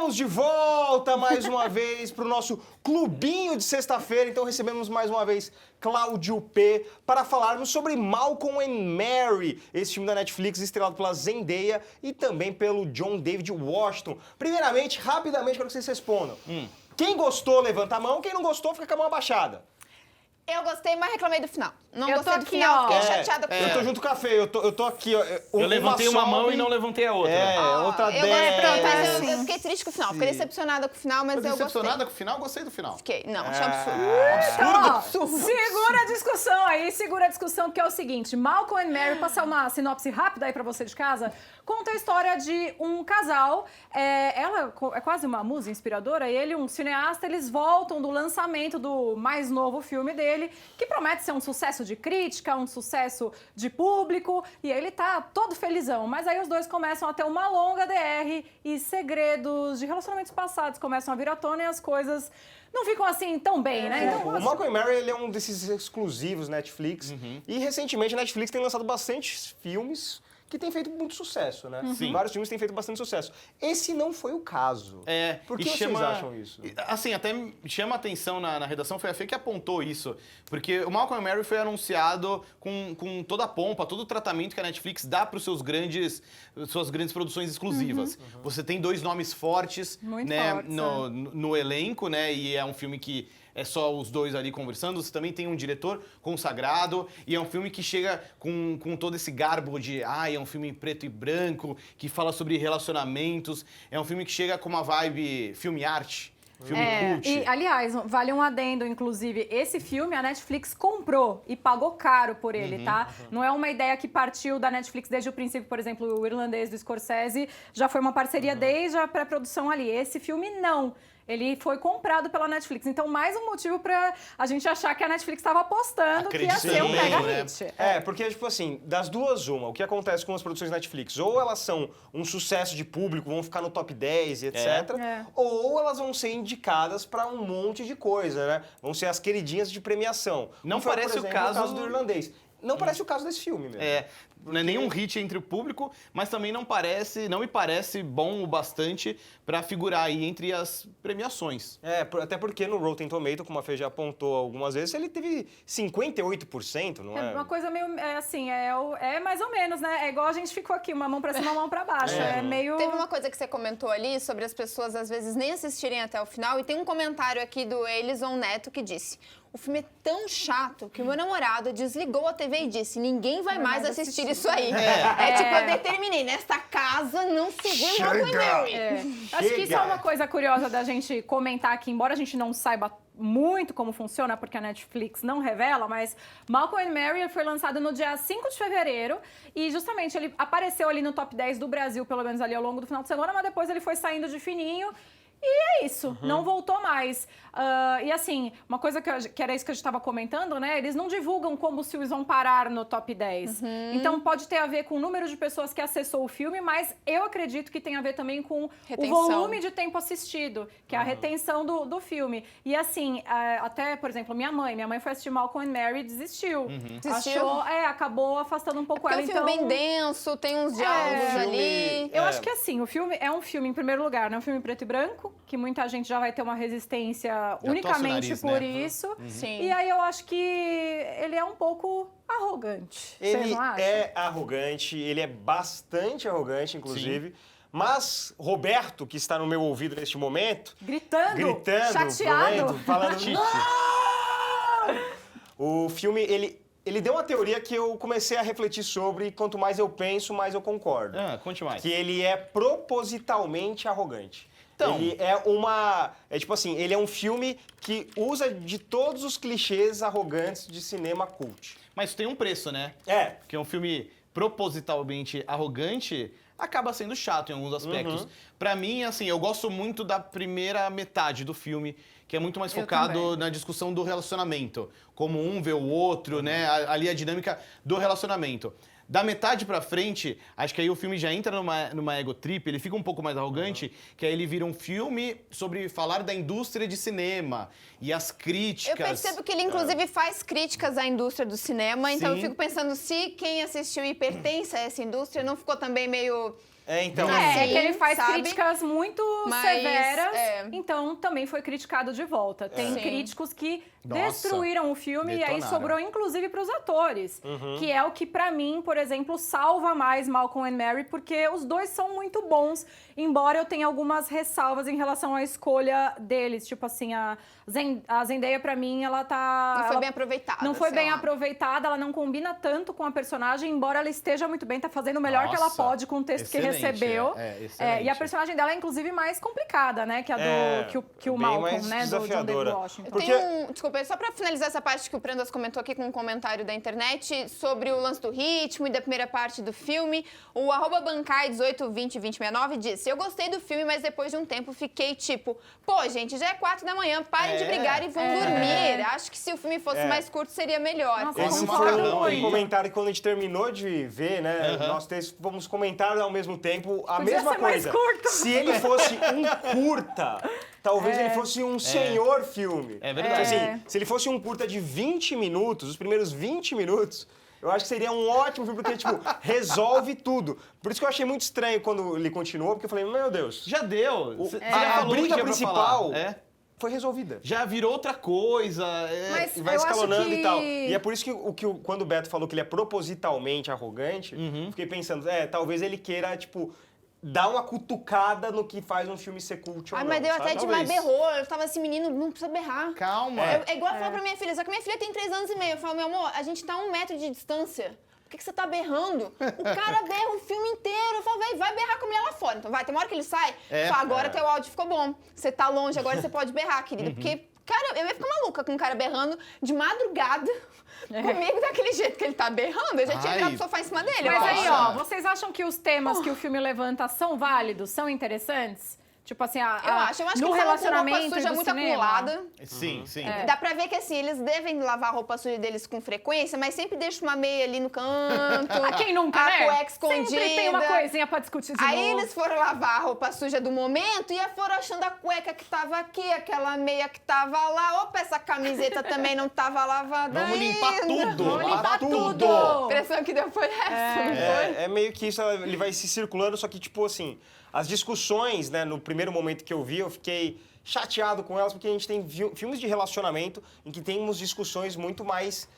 Estamos de volta mais uma vez para o nosso clubinho de sexta-feira. Então recebemos mais uma vez Cláudio P. para falarmos sobre Malcolm and Mary, esse filme da Netflix estrelado pela Zendaya e também pelo John David Washington. Primeiramente, rapidamente, quero que vocês respondam. Quem gostou, levanta a mão. Quem não gostou, fica com a mão abaixada. Eu gostei, mas reclamei do final. Não Eu gostei tô do aqui, final, ó. fiquei chateada com o Eu tô final. junto com a Fê, eu tô aqui, ó. Eu levantei uma mão sobe, e não levantei a outra. outra Eu desce. gostei, mas assim. eu fiquei triste com o final. Fiquei decepcionada com o final, mas eu gostei. Decepcionada com o final? Gostei do final. Fiquei. Não, achei absurdo. Então, ó, segura a discussão aí, segura a discussão, que é o seguinte. Malcolm and Mary, passar uma sinopse rápida aí pra você de casa, conta a história de um casal, ela é quase uma musa inspiradora, e ele, um cineasta, eles voltam do lançamento do mais novo filme dele, que promete ser um sucesso de crítica, um sucesso de público, e aí ele tá todo felizão. Mas aí os dois começam a ter uma longa DR e segredos de relacionamentos passados começam a vir à tona e as coisas não ficam assim tão bem, né? Então, O Malcolm and Mary ele é um desses exclusivos Netflix. E recentemente a Netflix tem lançado bastante filmes que tem feito muito sucesso, né? Sim. Vários filmes têm feito bastante sucesso. Esse não foi o caso. Por que vocês acham isso? Assim, até chama atenção na redação, foi a Fê que apontou isso. Porque o Malcolm and Mary foi anunciado com toda a pompa, todo o tratamento que a Netflix dá para suas grandes produções exclusivas. Você tem dois nomes fortes, Muito né, fortes, no elenco, né? E é um filme que é só os dois ali conversando. Você também tem um diretor consagrado e é um filme que chega com todo esse garbo de é um filme preto e branco, que fala sobre relacionamentos. É um filme que chega com uma vibe filme arte, filme cult. E, aliás, vale um adendo, inclusive, esse filme a Netflix comprou e pagou caro por ele, tá? Não é uma ideia que partiu da Netflix desde o princípio, por exemplo, o Irlandês do Scorsese já foi uma parceria desde a pré-produção ali. Esse filme, não. Ele foi comprado pela Netflix. Então, mais um motivo pra a gente achar que a Netflix estava apostando que ia ser um mega hit. Porque, tipo assim, das duas, uma, o que acontece com as produções Netflix? Ou elas são um sucesso de público, vão ficar no top 10 e etc. Ou elas vão ser indicadas pra um monte de coisa, né? Vão ser as queridinhas de premiação. Não Foi, parece por o exemplo, caso do Irlandês. Não parece o caso desse filme mesmo. Não é nenhum hit entre o público, mas também não me parece bom o bastante para figurar aí entre as premiações. Até porque no Rotten Tomato, como a Fê já apontou algumas vezes, ele teve 58%, não é? É uma coisa meio, assim, é mais ou menos, né? É igual a gente ficou aqui, uma mão pra cima, uma mão pra baixo. É meio... Teve uma coisa que você comentou ali sobre as pessoas, às vezes, nem assistirem até o final. E tem um comentário aqui do Elison Neto que disse: o filme é tão chato que o meu namorado desligou a TV e disse: ninguém vai mais assistir isso aí. Tipo, eu determinei, nesta casa não se vê Malcolm and Mary. Acho que isso é uma coisa curiosa da gente comentar aqui, embora a gente não saiba muito como funciona, porque a Netflix não revela, mas Malcolm and Mary foi lançado no dia 5 de fevereiro e justamente ele apareceu ali no top 10 do Brasil, pelo menos ali ao longo do final de semana, mas depois ele foi saindo de fininho. E é isso, não voltou mais. E assim, uma coisa que era isso que a gente estava comentando, né? Eles não divulgam como os filmes vão parar no top 10. Então pode ter a ver com o número de pessoas que acessou o filme, mas eu acredito que tem a ver também com retenção. O volume de tempo assistido, que é a retenção do filme. E assim, até, por exemplo, minha mãe foi assistir Malcolm and Mary e desistiu. Desistiu? Acabou afastando um pouco ela. É um filme bem denso, tem uns diálogos ali. Eu acho que assim, o filme é um filme, em primeiro lugar, né? Um filme preto e branco, que muita gente já vai ter uma resistência unicamente nariz, por né? isso. Sim. E aí eu acho que ele é um pouco arrogante. Vocês Ele não acham? é arrogante, ele é bastante arrogante, inclusive. Mas Roberto, que está no meu ouvido neste momento, Gritando, provendo, chateado. falando... O filme, ele deu uma teoria que eu comecei a refletir sobre, e quanto mais eu penso, mais eu concordo. Conte mais. Que ele é propositalmente arrogante. Então, ele tipo assim, ele é um filme que usa de todos os clichês arrogantes de cinema cult. Mas tem um preço, né? Porque um filme propositalmente arrogante acaba sendo chato em alguns aspectos. Pra mim, assim, eu gosto muito da primeira metade do filme, que é muito mais focado na discussão do relacionamento. Como um vê o outro, né? Ali a dinâmica do relacionamento. Da metade pra frente, acho que aí o filme já entra numa ego trip, ele fica um pouco mais arrogante, que aí ele vira um filme sobre falar da indústria de cinema e as críticas. Eu percebo que ele, inclusive, faz críticas à indústria do cinema, então Sim. eu fico pensando se quem assistiu e pertence a essa indústria não ficou também meio Então. Assim, que ele faz sabe? críticas muito Mas, severas, é. então também foi criticado de volta. Tem Sim. críticos que Nossa, destruíram o filme e aí detonaram. sobrou inclusive para os atores, que é o que pra mim, por exemplo, salva mais Malcolm and Mary, porque os dois são muito bons, embora eu tenha algumas ressalvas em relação à escolha deles, tipo assim, a Zendaya pra mim, ela tá... Não foi ela bem aproveitada. não foi sei bem lá. aproveitada, ela não combina tanto com a personagem, embora ela esteja muito bem, tá fazendo o melhor que ela Nossa, pode com o texto que excelente, recebeu. excelente. E a personagem dela é, inclusive, mais complicada, né? Que a do que o bem Malcolm, mais né? Do John David desafiadora. Washington. Porque- Desculpa, só pra finalizar essa parte que o Prandas comentou aqui com um comentário da internet sobre o lance do ritmo e da primeira parte do filme. O @bancai18202069 disse: eu gostei do filme, mas depois de um tempo fiquei tipo, pô, gente, já é 4 da manhã, parem de brigar e vão dormir. Acho que se o filme fosse mais curto, seria melhor. Nossa, Esse concordo foi um muito. comentário que quando a gente terminou de ver, né? Nós vamos comentar ao mesmo tempo a Podia mesma ser mais coisa. curto. Se ele fosse um curta, talvez ele fosse um senhor filme. É verdade. Assim, se ele fosse um curta de 20 minutos, os primeiros 20 minutos, eu acho que seria um ótimo filme, porque, tipo, resolve tudo. Por isso que eu achei muito estranho quando ele continuou, porque eu falei, meu Deus, Já deu. Você já a falou o que briga tinha pra principal falar. É. foi resolvida. Já virou outra coisa. Mas E vai eu acho escalonando que... e tal. E é por isso que, quando o Beto falou que ele é propositalmente arrogante, fiquei pensando, talvez ele queira, tipo, dar uma cutucada no que faz um filme ser cult ou Ai, não, mas deu até sabe? demais, Talvez. berrou. Eu tava assim, menino, não precisa berrar. Calma. É igual eu falo pra minha filha, só que minha filha tem 3 anos e meio. Eu falo, meu amor, a gente tá a 1 metro de distância. Por que você tá berrando? O cara berra o filme inteiro. Eu falo, véi, vai berrar com a mulher lá fora. Então vai, tem uma hora que ele sai, fala, agora teu áudio ficou bom. Você tá longe, agora você pode berrar, querida. Porque, cara, eu ia ficar maluca com um cara berrando de madrugada comigo daquele jeito que ele tá berrando. Eu já tinha Ai. virado o sofá em cima dele. Mas eu aí, acho. ó, vocês acham que os temas que o filme levanta são válidos, são interessantes? Tipo assim, Eu acho que no eles falam com relacionamento roupa suja do muito cinema. acumulada. Sim, sim. Dá pra ver que assim, eles devem lavar a roupa suja deles com frequência, mas sempre deixam uma meia ali no canto. Quem nunca, a né? cueca escondida. Sempre tem uma coisinha pra discutir de Aí novo. eles foram lavar a roupa suja do momento e foram achando a cueca que tava aqui, aquela meia que tava lá. Opa, essa camiseta também não tava lavada Vamos limpar ainda. tudo. Vamos limpar tudo! A impressão que deu foi essa, não foi? É meio que isso, ele vai se circulando, só que, tipo assim, as discussões, né, no primeiro momento que eu vi, eu fiquei chateado com elas, porque a gente tem filmes de relacionamento em que temos discussões muito mais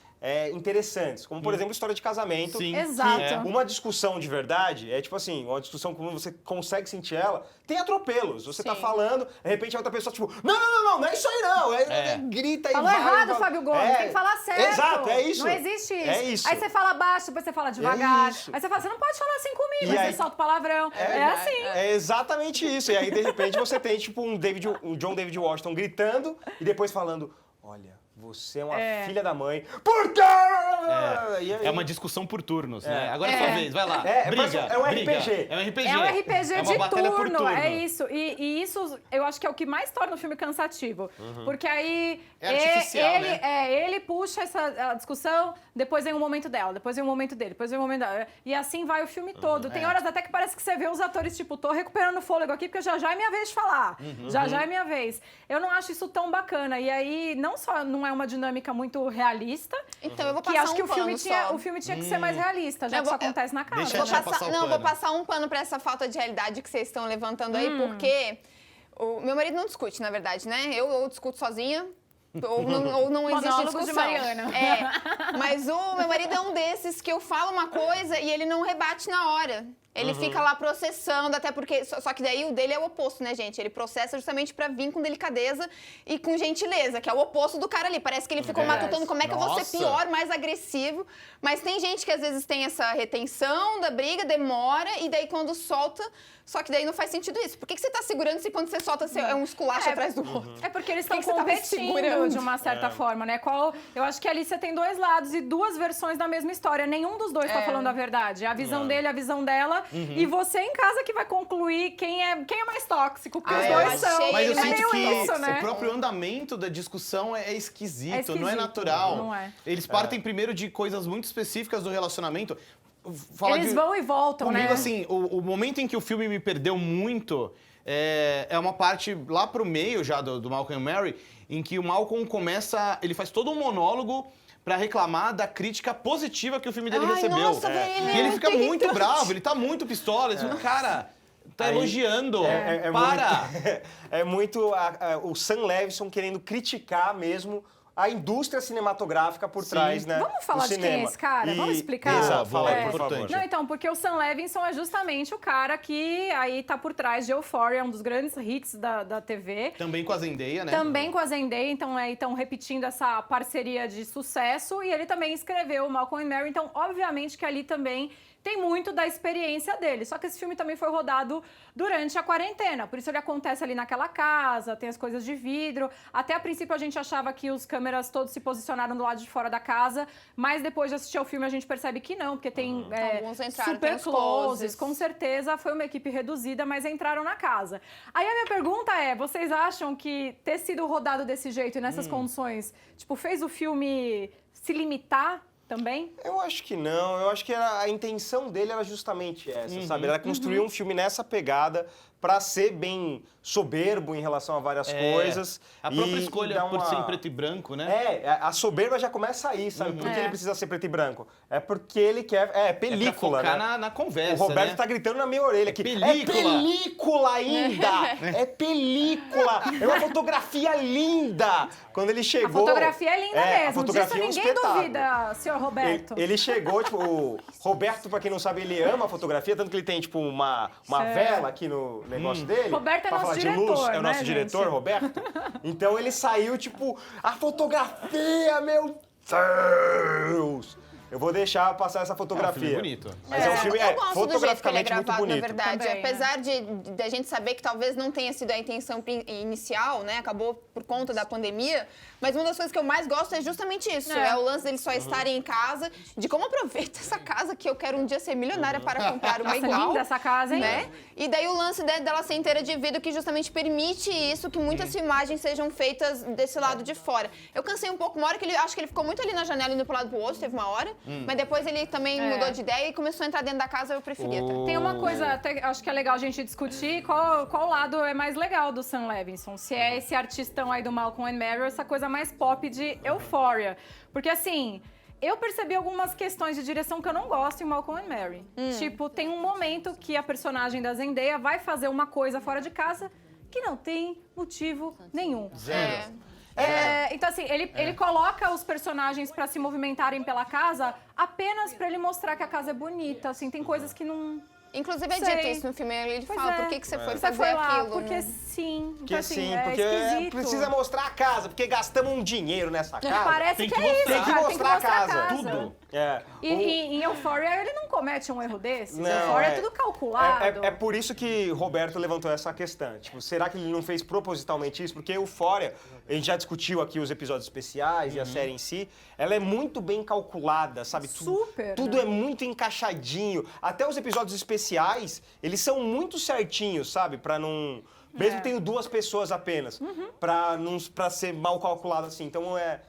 interessantes. Como, por exemplo, história de casamento. Sim. Exato. Que uma discussão de verdade é, tipo assim, uma discussão quando você consegue sentir ela, tem atropelos. Você tá Sim. falando, de repente a outra pessoa, tipo, não é isso aí não. Grita e Falou vai. errado, Fábio Gomes. Tem que falar certo. Exato, é isso. Não existe isso. É isso. Aí você fala baixo, depois você fala devagar. isso. Aí você fala, você não pode falar assim comigo. E Aí aí- você solta o palavrão. É assim. É exatamente isso. E aí, de repente, você tem, tipo, um John David Washington gritando e depois falando, olha, você é uma filha da mãe. Por quê? E aí- É uma discussão por turnos, né? Agora é sua vez, vai lá. parece- Briga. é um briga. RPG. É um RPG. É um RPG É uma de batalha por turno, turno. é isso. E isso eu acho que é o que mais torna o filme cansativo. Porque aí É artificial, ele, né? ele puxa a discussão, depois vem um momento dela, depois vem um momento dele, depois vem um momento dela. E assim vai o filme todo. Tem horas até que parece que você vê os atores, tipo, tô recuperando o fôlego aqui, porque já é minha vez de falar. Já é minha vez. Eu não acho isso tão bacana. E aí, não só não é uma dinâmica muito realista, Então eu vou que passar acho que um o filme pano tinha, só. o filme tinha que ser mais realista, já Eu que isso vou- acontece na casa. Deixa né? a tia passar o Não, pano. vou passar um pano pra essa falta de realidade que vocês estão levantando aí, porque o meu marido não discute, na verdade, né? Eu discuto sozinha. Ou não existe Monólogos de discussão. Mariana. Mas o meu marido é um desses que eu falo uma coisa e ele não rebate na hora. Ele fica lá processando, até porque... Só que daí o dele é o oposto, né, gente? Ele processa justamente pra vir com delicadeza e com gentileza, que é o oposto do cara ali. Parece que ele ficou matutando como é que eu vou ser Nossa. pior, mais agressivo. Mas tem gente que às vezes tem essa retenção da briga, demora, e daí quando solta... Só que daí não faz sentido isso. Por que você tá segurando se quando você solta é um esculacho atrás do outro? É porque eles Por estão que você tava competindo segurando? de uma certa forma, né? Eu acho que ali você tem 2 lados e 2 versões da mesma história. Nenhum dos dois tá falando a verdade. É a visão dele, a visão dela. E você em casa que vai concluir quem é mais tóxico, porque os eu dois achei são. Mas eu ele sinto meio que isso, né? o próprio andamento da discussão é esquisito, não é esquisito, natural. não é. Eles partem primeiro de coisas muito específicas do relacionamento. Falar Eles de- vão e voltam, Comigo, né? assim, o momento em que o filme me perdeu muito é uma parte lá pro meio já do Malcolm and Mary, em que o Malcolm começa... Ele faz todo um monólogo pra reclamar da crítica positiva que o filme dele Ai, recebeu. nossa, velho, E ele fica é muito irritante. bravo, ele tá muito pistola. Ele fica, cara, tá Aí, elogiando. É Para! muito, é muito o Sam Levinson querendo criticar mesmo a indústria cinematográfica por trás, né? Vamos falar do de quem é cinema. esse cara? Vamos explicar? Exato, fala aí, É. por favor. Importante. Não, então, porque o Sam Levinson é justamente o cara que aí tá por trás de Euphoria, um dos grandes hits da TV. Também com a Zendaya, né? Também com a Zendaya, então estão repetindo essa parceria de sucesso. E ele também escreveu Malcolm and Mary, então obviamente que ali também tem muito da experiência dele. Só que esse filme também foi rodado durante a quarentena, por isso ele acontece ali naquela casa, tem as coisas de vidro. Até a princípio a gente achava que os câmeras todos se posicionaram do lado de fora da casa, mas depois de assistir ao filme a gente percebe que não, porque tem Alguns entraram, super tem os closes. closes. Com certeza foi uma equipe reduzida, mas entraram na casa. Aí a minha pergunta é, vocês acham que ter sido rodado desse jeito e nessas condições, tipo, fez o filme se limitar também? Eu acho que não, eu acho que a intenção dele era justamente essa, sabe? Era construir um filme nessa pegada pra ser bem soberbo em relação a várias coisas. A própria e escolha dar por uma- ser em preto e branco, né? a soberba já começa aí, sabe? Por que É. ele precisa ser preto e branco? É porque ele quer... É película, é pra focar né? na conversa, O Roberto né? tá gritando na minha orelha aqui. película. É película ainda! É película! É uma fotografia linda! Quando ele A chegou... fotografia é linda a mesmo, fotografia disso é um ninguém espetáculo. duvida, senhor Roberto. Ele chegou, tipo, o Roberto, pra quem não sabe, ele ama a fotografia, tanto que ele tem, tipo, uma Certo. vela aqui no negócio dele. Roberto é pra nosso falar de diretor, luz. É o nosso né, diretor, gente? Roberto. Então ele saiu, tipo, a fotografia, meu Deus! Eu vou deixar passar essa É um fotografia. filme bonito. Mas é um filme eu gosto do jeito que ele é fotograficamente muito gravado, na bonito. verdade. Também, Apesar de a gente saber que talvez não tenha sido a intenção inicial, né? Acabou por conta da pandemia. Mas uma das coisas que eu mais gosto é justamente isso. É. É o lance deles só estarem em casa, de como aproveita essa casa que eu quero um dia ser milionária para comprar uma Nossa, igual. linda essa casa, hein? Né? E daí o lance dela ser inteira de vidro que justamente permite isso, que muitas filmagens sejam feitas desse lado de fora. Eu cansei um pouco, uma hora que ele, acho que ele ficou muito ali na janela indo pro lado pro outro, teve uma hora, mas depois ele também mudou de ideia e começou a entrar dentro da casa, eu preferia. Tá? Tem uma coisa, até acho que é legal a gente discutir qual lado é mais legal do Sam Levinson. Se é esse artistão aí do Malcolm and Mary ou essa coisa mais pop de Euphoria. Porque assim, eu percebi algumas questões de direção que eu não gosto em Malcolm and Mary. Tipo, tem um momento que a personagem da Zendaya vai fazer uma coisa fora de casa que não tem motivo nenhum. Zero. Então, assim, ele coloca os personagens pra se movimentarem pela casa apenas pra ele mostrar que a casa é bonita. Assim, tem coisas que não. Inclusive é Sei. dito isso no filme, ele Pois fala, é. por que você foi Você fazer foi lá aquilo? porque sim. Porque Então, assim, sim, é porque esquisito. precisa mostrar a casa, porque gastamos um dinheiro nessa casa. Parece Tem que que é isso, mostrar. cara. Tem que mostrar a casa, tudo. É. E em Euphoria ele não comete um erro desses. Não, Euphoria é tudo calculado. É por isso que Roberto levantou essa questão. Tipo, será que ele não fez propositalmente isso? Porque Euphoria, a gente já discutiu aqui os episódios especiais e a série em si, ela é muito bem calculada, sabe? Super, Tudo né? é muito encaixadinho. Até os episódios especiais, eles são muito certinhos, sabe? Pra não... Mesmo tendo duas pessoas apenas, pra ser mal calculado assim. Então é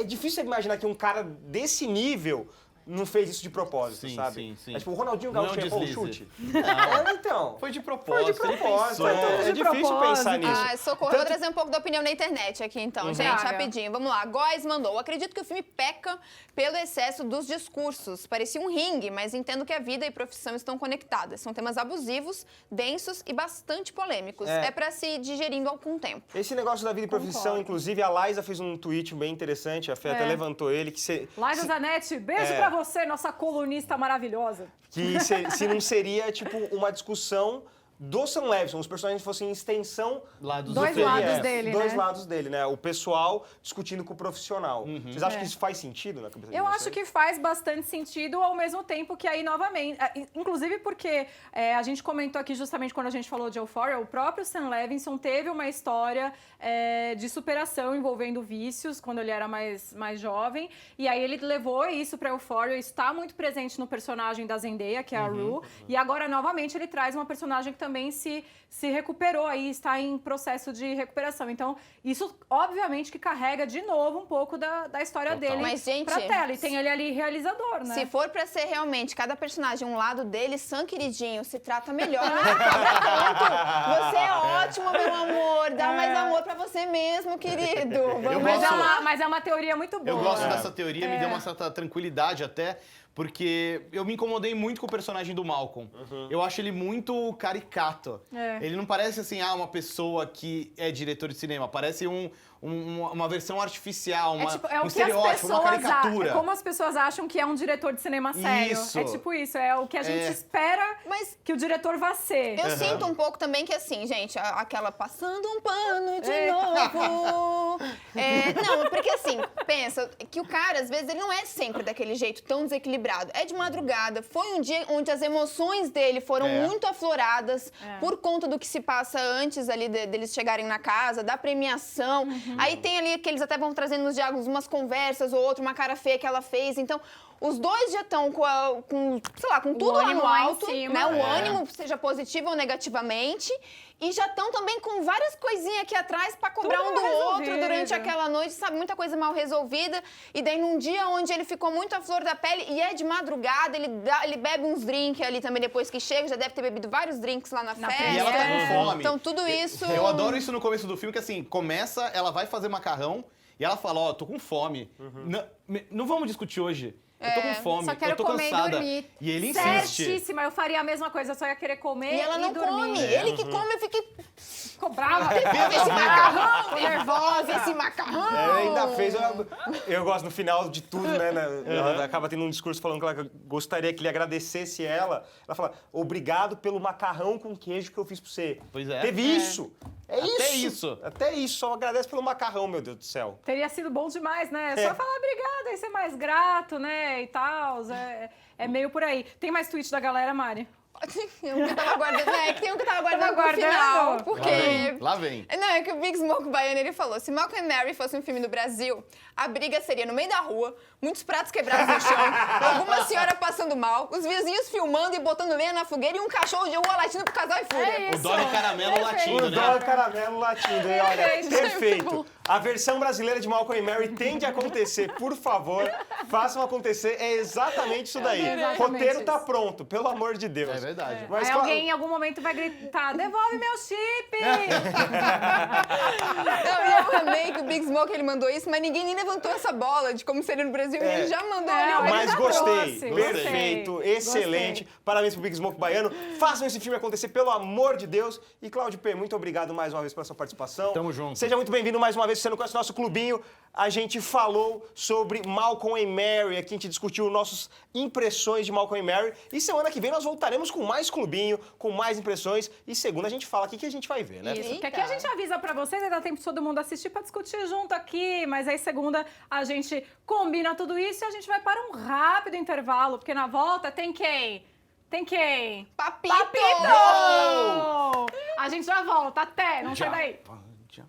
difícil imaginar que um cara desse nível não fez isso de propósito, Sim, sabe? sim, sim. É tipo, o Ronaldinho Não é um Gaúcho errou o deslize. chute. É, então. Foi de propósito. Foi de propósito. ele pensou. É de difícil propósito. pensar nisso. Ah, socorro. Eu vou trazer um pouco da opinião na internet aqui, então, gente, Traga. rapidinho. Vamos lá. Góes mandou. Acredito que o filme peca pelo excesso dos discursos. Parecia um ringue, mas entendo que a vida e profissão estão conectadas. São temas abusivos, densos e bastante polêmicos. É pra se ir digerindo algum tempo. Esse negócio da vida e profissão, Concordo. inclusive, a Liza fez um tweet bem interessante, a Fê até levantou ele, que Liza Zanetti, beijo pra você, nossa colunista maravilhosa. se não seria, tipo, uma discussão do Sam Levinson, os personagens fossem extensão Lados Dois diferentes. lados dele, dois né? lados dele, né? O pessoal discutindo com o profissional. Vocês acham que isso faz sentido na cabeça de Eu vocês? acho que faz bastante sentido, ao mesmo tempo que aí, novamente... Inclusive porque a gente comentou aqui justamente quando a gente falou de Euphoria, o próprio Sam Levinson teve uma história de superação envolvendo vícios, quando ele era mais jovem, e aí ele levou isso pra Euphoria, isso está muito presente no personagem da Zendaya, que é a Rue, e agora, novamente, ele traz uma personagem que também se recuperou aí, está em processo de recuperação. Então, isso obviamente que carrega de novo um pouco da história dele Mas, gente, pra tela. E tem ele ali realizador, né? Se for pra ser realmente cada personagem um lado dele, Sam, queridinho, se trata melhor, não se cobra tanto. Você é ótimo, meu amor, dá mais amor pra você mesmo, querido. Vamos Mas é uma teoria muito boa. Eu gosto dessa teoria, me deu uma certa tranquilidade até, porque eu me incomodei muito com o personagem do Malcolm. Eu acho ele muito caricato. Ele não parece, assim, uma pessoa que é diretor de cinema. Parece uma versão artificial, um estereótipo, uma caricatura. É como as pessoas acham que é um diretor de cinema sério. Isso. É tipo isso, é o que a gente espera que o diretor vá ser. Eu sinto um pouco também que, assim, gente, aquela passando um pano de novo. Não, porque assim, pensa que o cara, às vezes, ele não é sempre daquele jeito tão desequilibrado. É de madrugada. Foi um dia onde as emoções dele foram muito afloradas por conta do que se passa antes ali deles chegarem na casa, da premiação. Aí tem ali que eles até vão trazendo nos diálogos umas conversas ou outra, uma cara feia que ela fez. Então, os dois já estão com tudo lá no alto, né? O ânimo, seja positivo ou negativamente. E já estão também com várias coisinhas aqui atrás pra cobrar Tudo um do outro resolvido. durante aquela noite, sabe? Muita coisa mal resolvida. E daí, num dia onde ele ficou muito à flor da pele e é de madrugada, ele bebe uns drinks ali também depois que chega, já deve ter bebido vários drinks lá na festa. E ela tá com fome. Então, tudo isso... Eu adoro isso no começo do filme, que assim, começa, ela vai fazer macarrão e ela fala, tô com fome. Não vamos discutir hoje. Eu tô com fome, Só quero eu tô comer cansada. e dormir. E ele insiste. Certíssima, eu faria a mesma coisa, eu só ia querer comer E ela não dormir. come. Ele que come, eu fiquei... Ficou brava. Esse macarrão! Tô nervosa, esse macarrão! Ainda fez. Eu gosto no final de tudo, né? Ela acaba tendo um discurso falando que ela gostaria que ele agradecesse ela. Ela fala: obrigado pelo macarrão com queijo que eu fiz pra você. Pois é. Teve isso. É Até isso. isso. Até isso. Só agradece pelo macarrão, meu Deus do céu. Teria sido bom demais, né? Só falar obrigada e ser mais grato, né? E tal. É meio por aí. Tem mais tweet da galera, Mari? Eu tava guardando, tem um que eu tava guardando pro guardando? final, porque... Lá vem. Não, é que o Big Smoke Baiano, ele falou, se Malcolm and Mary fosse um filme no Brasil, a briga seria no meio da rua, muitos pratos quebrados no chão, alguma senhora passando mal, os vizinhos filmando e botando lenha na fogueira e um cachorro de rua latindo pro casal e fúria. isso. O Dolly Caramelo Perfeito. latindo, O né? Dólar Caramelo latindo, hein? Olha, Perfeito. perfeito. A versão brasileira de Malcolm e Mary tem de acontecer, por favor. Façam acontecer. É exatamente isso daí. exatamente Roteiro tá isso. pronto, pelo amor de Deus. É verdade. Mas, Aí claro, alguém em algum momento vai gritar, devolve meu chip! Não, e eu amei que o Big Smoke, ele mandou isso, mas ninguém nem levantou essa bola de como seria no Brasil, e ele já mandou. Não, ele Mas já gostei, trouxe. perfeito, Gostei. excelente. Gostei. Parabéns pro Big Smoke Baiano. Façam esse filme acontecer, pelo amor de Deus. E Cláudio P, muito obrigado mais uma vez pela sua participação. Tamo junto. Seja muito bem-vindo mais uma vez. Se você não conhece o nosso clubinho, a gente falou sobre Malcolm e Mary. Aqui a gente discutiu nossas impressões de Malcolm e Mary. E semana que vem nós voltaremos com mais clubinho, com mais impressões. E segunda a gente fala o que a gente vai ver, né? Isso, porque Eita. aqui a gente avisa pra vocês, aí dá tempo de todo mundo assistir pra discutir junto aqui, mas aí segunda a gente combina tudo isso e a gente vai para um rápido intervalo, porque na volta tem quem? Tem quem? Papito! Papito! A gente já volta, até, não sai daí. Já.